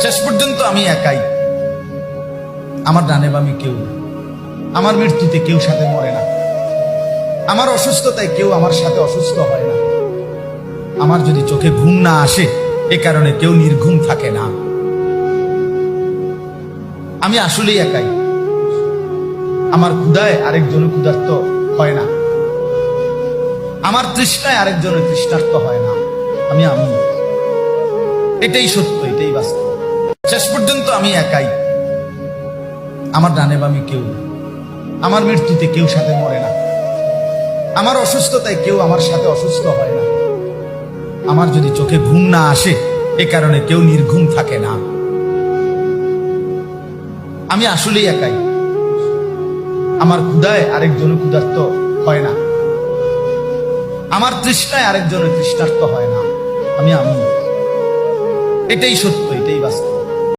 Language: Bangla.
শেষ পর্যন্ত আমি একাই, আমার ডানে বামে কেউ, আমার মৃত্যুতে কেউ সাথে মরে না, আমার অসুস্থতায় কেউ আমার সাথে অসুস্থ হয় না, আমার যদি চোখে ঘুম না আসে এ কারণে কেউ নির্ঘুম থাকে না। আমি আসলেই একাই, আমার ক্ষুধায় আরেকজনের ক্ষুধার্ত হয় না, আমার তৃষ্ণায় আরেকজনের তৃষ্ণার্ত হয় না। আমি এটাই সত্য, এটাই বাস্তব। শেষ পর্যন্ত আমি একাই, আমার ডানে বামে কেউ, আমার মৃত্যুতে কেউ সাথে মরে না, আমার অসুস্থতায় কেউ আমার সাথে অসুস্থ হয় না, আমার যদি চোখে ঘুম না আসে এ কারণে কেউ নির্ঘুম থাকে না। আমি আসলেই একাই, আমার ক্ষুধায় আরেকজনের ক্ষুধার্ত হয় না, আমার তৃষ্ণায় আরেকজনের তৃষ্ণার্ত হয় না। আমি এটাই সত্য।